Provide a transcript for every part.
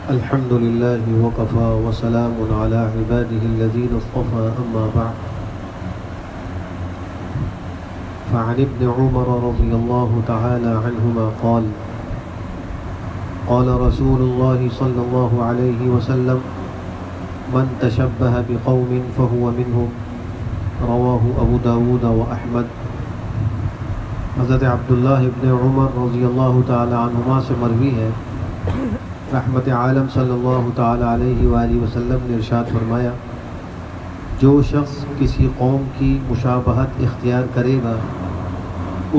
الحمد لله وكفى وسلام على عباده الذين اصطفى أما بعد فعن ابن عمر رضي الله تعالى عنهما قال قال رسول الله صلى الله عليه وسلم من تشبه بقوم فهو منهم رواه ابو داود وأحمد۔ حضرت عبداللہ ابن عمر رضی اللہ تعالی عنہما سے مروی ہے، رحمت عالم صلی اللہ تعالی علیہ وآلہ وسلم نے ارشاد فرمایا، جو شخص کسی قوم کی مشابہت اختیار کرے گا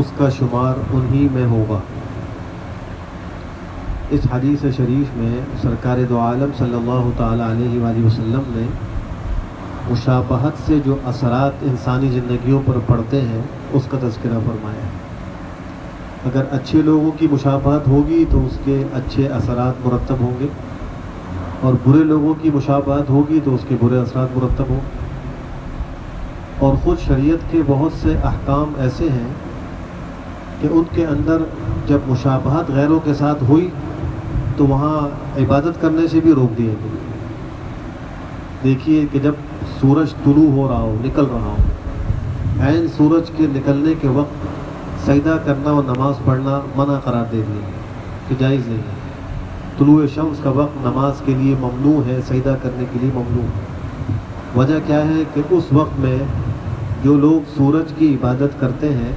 اس کا شمار انہی میں ہوگا۔ اس حدیث شریف میں سرکار دو عالم صلی اللہ تعالی علیہ وآلہ وسلم نے مشابہت سے جو اثرات انسانی زندگیوں پر پڑتے ہیں اس کا تذکرہ فرمایا ہے۔ اگر اچھے لوگوں کی مشابہت ہوگی تو اس کے اچھے اثرات مرتب ہوں گے، اور برے لوگوں کی مشابہت ہوگی تو اس کے برے اثرات مرتب ہوں گے۔ اور خود شریعت کے بہت سے احکام ایسے ہیں کہ ان کے اندر جب مشابہت غیروں کے ساتھ ہوئی تو وہاں عبادت کرنے سے بھی روک دیے گئے۔ دیکھیے کہ جب سورج طلوع ہو رہا ہو، نکل رہا ہو، عین سورج کے نکلنے کے وقت سجدہ کرنا اور نماز پڑھنا منع قرار دے دیا کہ جائز نہیں ہے۔ طلوع شمس کا وقت نماز کے لیے ممنوع ہے، سجدہ کرنے کے لیے ممنوع ہے۔ وجہ کیا ہے کہ اس وقت میں جو لوگ سورج کی عبادت کرتے ہیں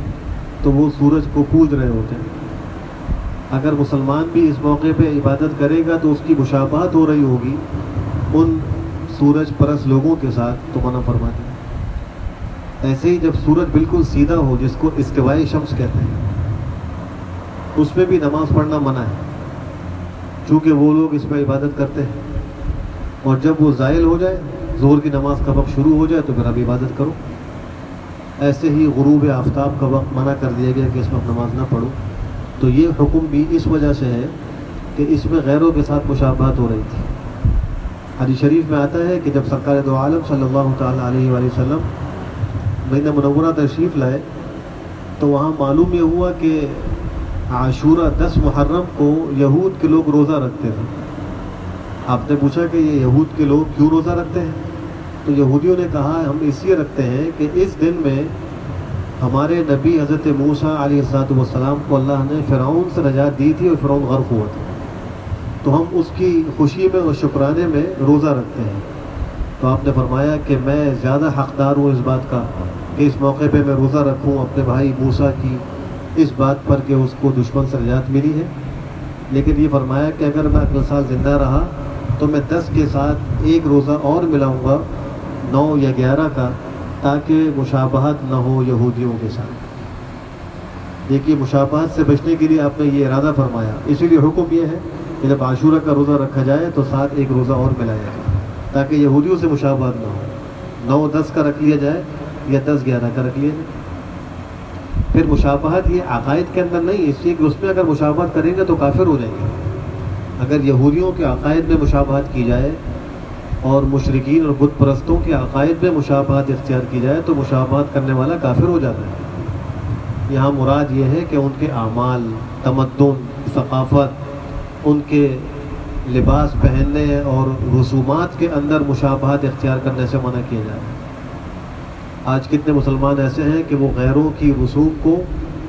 تو وہ سورج کو پوج رہے ہوتے ہیں۔ اگر مسلمان بھی اس موقع پہ عبادت کرے گا تو اس کی مشابہت ہو رہی ہوگی ان سورج پرست لوگوں کے ساتھ، تو منع فرما دیا۔ ایسے ہی جب سورج بالکل سیدھا ہو، جس کو استوائی شمس کہتے ہیں، اس میں بھی نماز پڑھنا منع ہے، چونکہ وہ لوگ اس میں عبادت کرتے ہیں۔ اور جب وہ زائل ہو جائے، ظہر کی نماز کا وقت شروع ہو جائے، تو پھر اب عبادت کرو۔ ایسے ہی غروب آفتاب کا وقت منع کر دیا گیا کہ اس وقت نماز نہ پڑھو۔ تو یہ حکم بھی اس وجہ سے ہے کہ اس میں غیروں کے ساتھ مشابہت ہو رہی تھی۔ حدیث شریف میں آتا ہے کہ جب سرکار دو عالم صلی اللہ تعالی علیہ وآلہ وسلم مدینہ منورہ تشریف لائے تو وہاں معلوم یہ ہوا کہ عاشورہ 10 محرم کو یہود کے لوگ روزہ رکھتے تھے۔ آپ نے پوچھا کہ یہ یہود کے لوگ کیوں روزہ رکھتے ہیں؟ تو یہودیوں نے کہا ہم اس لیے رکھتے ہیں کہ اس دن میں ہمارے نبی حضرت موسیٰ علیہ السلام کو اللہ نے فرعون سے نجات دی تھی اور فرعون غرق ہوا تھا، تو ہم اس کی خوشی میں اور شکرانے میں روزہ رکھتے ہیں۔ تو آپ نے فرمایا کہ میں زیادہ حقدار ہوں اس بات کا کہ اس موقع پہ میں روزہ رکھوں اپنے بھائی موسیٰ کی اس بات پر کہ اس کو دشمن سے نجات ملی ہے، لیکن یہ فرمایا کہ اگر میں اگلے سال زندہ رہا تو میں 10 کے ساتھ ایک روزہ اور ملاؤں گا 9 یا 11 کا، تاکہ مشابہت نہ ہو یہودیوں کے ساتھ۔ دیکھیے مشابہت سے بچنے کے لیے آپ نے یہ ارادہ فرمایا، اسی لیے حکم یہ ہے کہ جب عاشورہ کا روزہ رکھا جائے تو ساتھ ایک روزہ اور ملایا جائے تاکہ یہودیوں سے مشابہت نہ ہو۔ 9-10 کا رکھ لیا جائے یا 10-11 کا رکھ لیا جائے۔ پھر مشابہت یہ عقائد کے اندر نہیں، اس لیے کہ اس میں اگر مشابہت کریں گے تو کافر ہو جائیں گے۔ اگر یہودیوں کے عقائد میں مشابہت کی جائے اور مشرکین اور بت پرستوں کے عقائد میں مشابہت اختیار کی جائے تو مشابہت کرنے والا کافر ہو جاتا ہے۔ یہاں مراد یہ ہے کہ ان کے اعمال، تمدن، ثقافت، ان کے لباس پہننے اور رسومات کے اندر مشابہت اختیار کرنے سے منع کیا جائے۔ آج کتنے مسلمان ایسے ہیں کہ وہ غیروں کی رسوم کو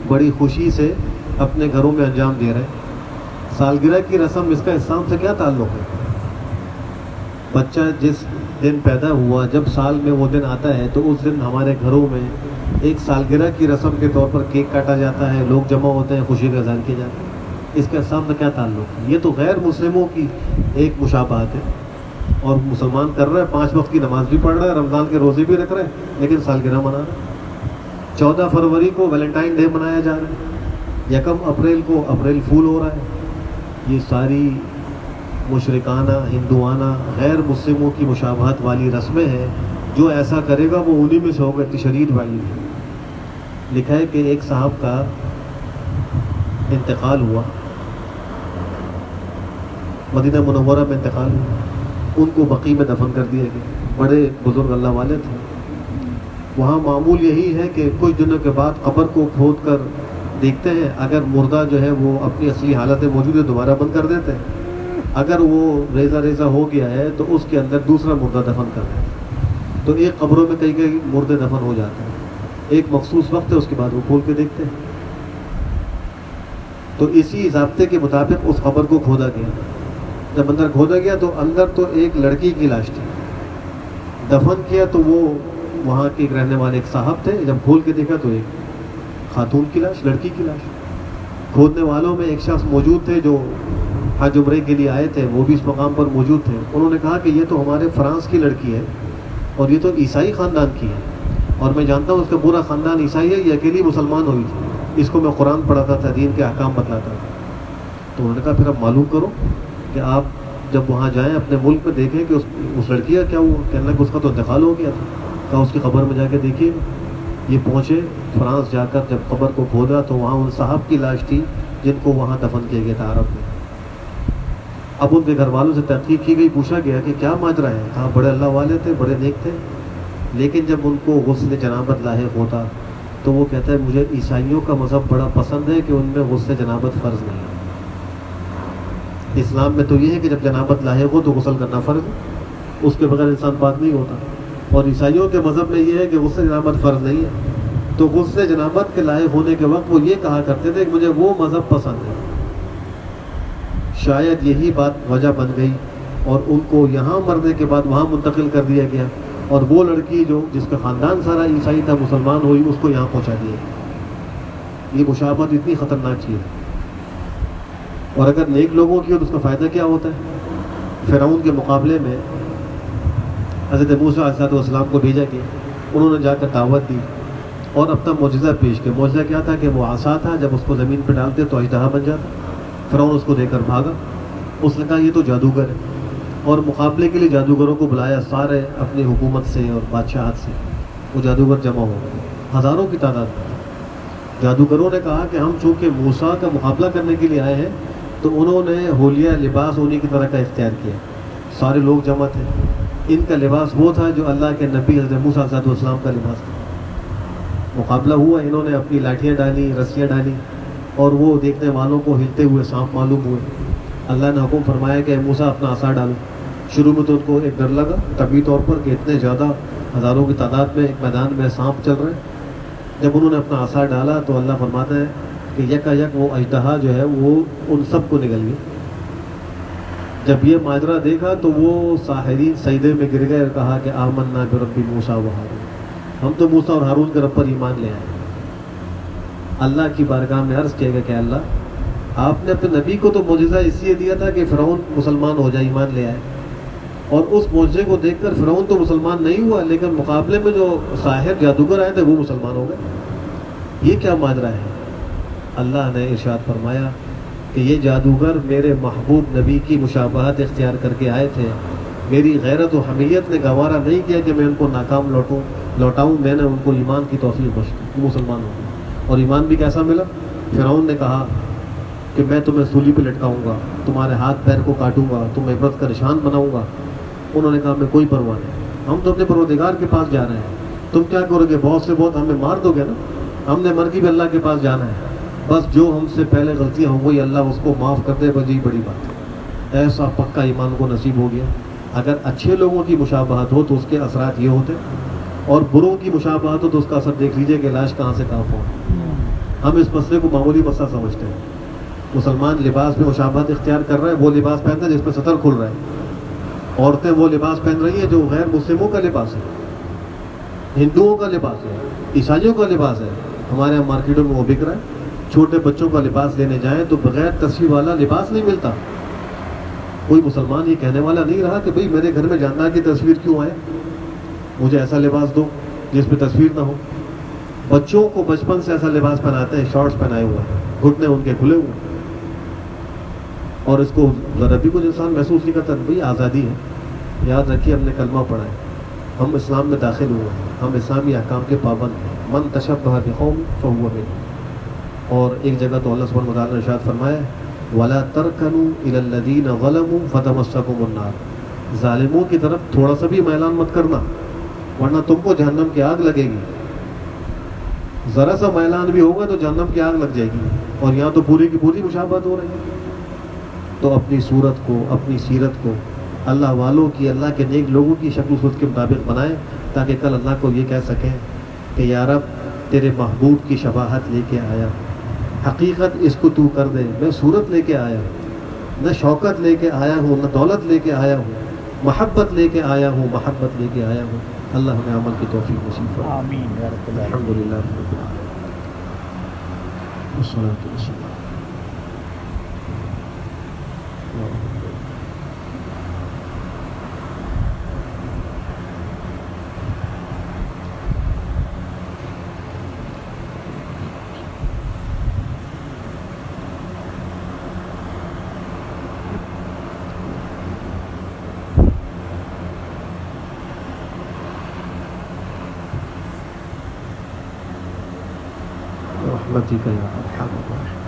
بڑی خوشی سے اپنے گھروں میں انجام دے رہے ہیں۔ سالگرہ کی رسم، اس کا اسلام سے کیا تعلق ہے؟ بچہ جس دن پیدا ہوا، جب سال میں وہ دن آتا ہے تو اس دن ہمارے گھروں میں ایک سالگرہ کی رسم کے طور پر کیک کاٹا جاتا ہے، لوگ جمع ہوتے ہیں، خوشی کا اظہار کیا جاتا ہے۔ اس کا اسلام سے کیا تعلق ہے؟ یہ تو غیر مسلموں کی ایک مشابہت ہے، اور مسلمان کر رہا ہے، 5 وقت کی نماز بھی پڑھ رہا ہے، رمضان کے روزے بھی رکھ رہا ہے، لیکن سالگرہ منا رہا ہے۔ 14 فروری کو ویلنٹائن ڈے منایا جا رہا ہے، 1 اپریل کو اپریل فول ہو رہا ہے۔ یہ ساری مشرکانہ، ہندوانہ، غیر مسلموں کی مشابہت والی رسمیں ہیں۔ جو ایسا کرے گا وہ انہی میں سے ہوگا۔ شدید بھائی لکھا ہے کہ ایک صاحب کا انتقال ہوا، مدینہ منورہ میں انتقال ہوا، ان کو بقیع میں دفن کر دیا گیا۔ بڑے بزرگ اللہ والے تھے۔ وہاں معمول یہی ہے کہ کچھ دنوں کے بعد قبر کو کھود کر دیکھتے ہیں، اگر مردہ جو ہے وہ اپنی اصلی حالت موجود ہے دوبارہ بند کر دیتے ہیں، اگر وہ ریزہ ریزہ ہو گیا ہے تو اس کے اندر دوسرا مردہ دفن کر رہے ہیں. تو ایک قبروں میں کئی کئی مردے دفن ہو جاتے ہیں, ایک مخصوص وقت ہے, اس کے بعد وہ کھول کے دیکھتے ہیں. تو اسی ضابطے کے مطابق اس قبر کو کھودا گیا. جب اندر کھودا گیا تو اندر تو ایک لڑکی کی لاش تھی. دفن کیا تو وہ وہاں کے رہنے والے ایک صاحب تھے. جب کھول کے دیکھا تو ایک خاتون کی لاش, لڑکی کی لاش. کھودنے والوں میں ایک شخص موجود تھے جو حج عمرے کے لیے آئے تھے, وہ بھی اس مقام پر موجود تھے. انہوں نے کہا کہ یہ تو ہمارے فرانس کی لڑکی ہے اور یہ تو عیسائی خاندان کی ہے, اور میں جانتا ہوں اس کا پورا خاندان عیسائی ہے, یہ اکیلی مسلمان ہوئی تھی, اس کو میں قرآن پڑھاتا تھا, دین کے احکام بتلاتا تھا. تو انہوں نے کہا پھر اب معلوم کرو کہ آپ جب وہاں جائیں اپنے ملک میں دیکھیں کہ اس لڑکی کا کیا ہوا. کہنے لگا اس کا تو انتقال ہو گیا تھا. کہا اس کی قبر میں جا کے دیکھیے. یہ پہنچے فرانس, جا کر جب قبر کو کھودا تو وہاں ان صاحب کی لاش تھی جن کو وہاں دفن کیا گیا تھا عرب میں. اب ان کے گھر والوں سے تحقیق کی گئی, پوچھا گیا کہ کیا ماجرا ہے. کہا بڑے اللہ والے تھے, بڑے نیک تھے, لیکن جب ان کو غسل جنابت لاحق ہوتا تو وہ کہتا ہے مجھے عیسائیوں کا مذہب بڑا پسند ہے کہ ان میں غسل جنابت فرض نہیں ہے. اسلام میں تو یہ ہے کہ جب جنابت لاحق ہو تو غسل کرنا فرض ہے, اس کے بغیر انسان پاک نہیں ہوتا. اور عیسائیوں کے مذہب میں یہ ہے کہ غسل جنابت فرض نہیں ہے. تو غسل جنابت کے لاحق ہونے کے وقت وہ یہ کہا کرتے تھے کہ مجھے وہ مذہب پسند ہے. شاید یہی بات وجہ بن گئی اور ان کو یہاں مرنے کے بعد وہاں منتقل کر دیا گیا, اور وہ لڑکی جو جس کا خاندان سارا عیسائی تھا, مسلمان ہوئی, اس کو یہاں پہنچا دیا. یہ مشابہت اتنی خطرناک چیز ہے. اور اگر نیک لوگوں کی ہو تو اس کا فائدہ کیا ہوتا ہے. فرعون کے مقابلے میں حضرت موسیٰ علیہ السلام کو بھیجا گیا, انہوں نے جا کر دعوت دی اور اپنا معجزہ پیش کیا. معجزہ کیا تھا کہ وہ عصا تھا, جب اس کو زمین پہ ڈالتے تو اژدہا بن جاتا. فرعون اس کو دے کر بھاگا. اس نے کہا یہ تو جادوگر ہے, اور مقابلے کے لیے جادوگروں کو بلایا, سارے اپنی حکومت سے اور بادشاہت سے. وہ جادوگر جمع ہو گئے, ہزاروں کی تعداد میں. جادوگروں نے کہا کہ ہم چونکہ موسیٰ کا مقابلہ کرنے کے لیے آئے ہیں, تو انہوں نے حولیہ لباس انہی کی طرح کا اختیار کیا. سارے لوگ جمع تھے, ان کا لباس وہ تھا جو اللہ کے نبی حضرت موسیٰ علیہ السلام کا لباس تھا. مقابلہ ہوا, انہوں نے اپنی لاٹھیاں ڈالی, رسیاں ڈالی, اور وہ دیکھنے والوں کو ہلتے ہوئے سانپ معلوم ہوئے. اللہ نے حکم فرمایا کہ موسیٰ اپنا عصا ڈالو. شروع میں تو ان کو ایک ڈر لگا طبعی طور پر کہ اتنے زیادہ ہزاروں کی تعداد میں ایک میدان میں سانپ چل رہے ہیں. جب انہوں نے اپنا عصا ڈالا تو اللہ فرماتا ہے کہ یکا یک وہ اژدہا جو ہے وہ ان سب کو نگل گیا. جب یہ ماجرا دیکھا تو وہ ساحرین سجدے میں گر گئے اور کہا کہ آمنا برب موسیٰ و ہارون, ہم تو موسیٰ اور ہارون کے رب پر ایمان لے آئے. اللہ کی بارگاہ میں عرض کیا گیا کہ اللہ آپ نے اپنے نبی کو تو معجزہ اس لیے دیا تھا کہ فرعون مسلمان ہو جائے, ایمان لے آئے, اور اس معجزے کو دیکھ کر فرعون تو مسلمان نہیں ہوا, لیکن مقابلے میں جو ساحر جادوگر آئے تھے وہ مسلمان ہو گئے. یہ کیا ماجرا ہے؟ اللہ نے ارشاد فرمایا کہ یہ جادوگر میرے محبوب نبی کی مشابہت اختیار کر کے آئے تھے. میری غیرت و حمیت نے گوارا نہیں کیا کہ میں ان کو ناکام لوٹاؤں. میں نے ان کو ایمان کی توفیق بخش دی, مسلمان ہو گئے. اور ایمان بھی کیسا ملا؟ فرعون نے کہا کہ میں تمہیں سولی پہ لٹکاؤں گا, تمہارے ہاتھ پیر کو کاٹوں گا, تمہیں عبرت کا نشان بناؤں گا. انہوں نے کہا میں کوئی پرواہ نہیں, ہم تو اپنے پروردگار کے پاس جا رہے ہیں, تم کیا کرو گے؟ بہت سے بہت ہمیں مار دو گے نا, ہم نے مرگی بھی اللہ کے پاس جانا ہے. بس جو ہم سے پہلے غلطیاں ہو گئی اللہ اس کو معاف کر دے, بس یہی بڑی بات ہے. ایسا پکا ایمان کو نصیب ہو گیا. اگر اچھے لوگوں کی مشابہت ہو تو اس کے اثرات یہ ہوتے, اور بروں کی مشابہت ہو تو اس کا اثر دیکھ لیجئے کہ لاش کہاں سے کہاں پہنچ. ہم اس مسئلے کو معمولی مسئلہ سمجھتے ہیں. مسلمان لباس میں مشابہت اختیار کر رہا ہے, وہ لباس پہنتا ہے جس پہ سطر کھل رہا ہے. عورتیں وہ لباس پہن رہی ہیں جو غیر مسلموں کا لباس ہے, ہندوؤں کا لباس ہے, عیسائیوں کا لباس ہے. ہمارے یہاں مارکیٹوں میں وہ بک رہا ہے. چھوٹے بچوں کا لباس لینے جائیں تو بغیر تصویر والا لباس نہیں ملتا. کوئی مسلمان یہ کہنے والا نہیں رہا کہ بھئی میرے گھر میں جاندار کی تصویر کیوں آئے, مجھے ایسا لباس دو جس پہ تصویر نہ ہو. بچوں کو بچپن سے ایسا لباس پہناتے ہیں, شارٹس پہنائے ہوئے ہیں, گھٹنے ان کے کھلے ہوئے, اور اس کو ذرا بھی کچھ انسان محسوس نہیں کرتا. بھئی آزادی ہے, یاد رکھیے ہم نے کلمہ پڑھا ہے, ہم اسلام میں داخل ہوئے ہیں, ہم اسلامی احکام کے پابند ہیں. من تشبہ بقوم فہو منہم. اور ایک جگہ تو اللہ سبحانہ وتعالیٰ نے ارشاد فرمایا وَلَا تَرْكَنُوا إِلَى الَّذِينَ ظَلَمُوا فَتَمَسَّكُمُ النَّارُ. ظالموں کی طرف تھوڑا سا بھی میلان مت کرنا ورنہ تم کو جہنم کی آگ لگے گی. ذرا سا میلان بھی ہوگا تو جہنم کی آگ لگ جائے گی. اور یہاں تو پوری کی پوری مشابہت ہو رہی ہے. تو اپنی صورت کو، اپنی سیرت کو اللہ والوں کی، اللہ کے نیک لوگوں کی شکل و صورت کے مطابق بنائیں، تاکہ کل اللہ کو یہ کہہ سکیں کہ یا رب تیرے محبوب کی شباہت لے کے آیا، حقیقت اس کو تو کر دے، میں صورت لے کے آیا، نہ شوکت لے کے آیا ہوں، نہ دولت لے کے آیا ہوں، محبت لے کے آیا ہوں، محبت لے کے آیا ہوں۔ اللہ ہمیں عمل کی توفیق نصیب فرمائے۔ آمین یا رب العالمین۔ الحمدللہ رب العالمین والصلاۃ والسلام۔ رحمتک یا ارحم الراحمین۔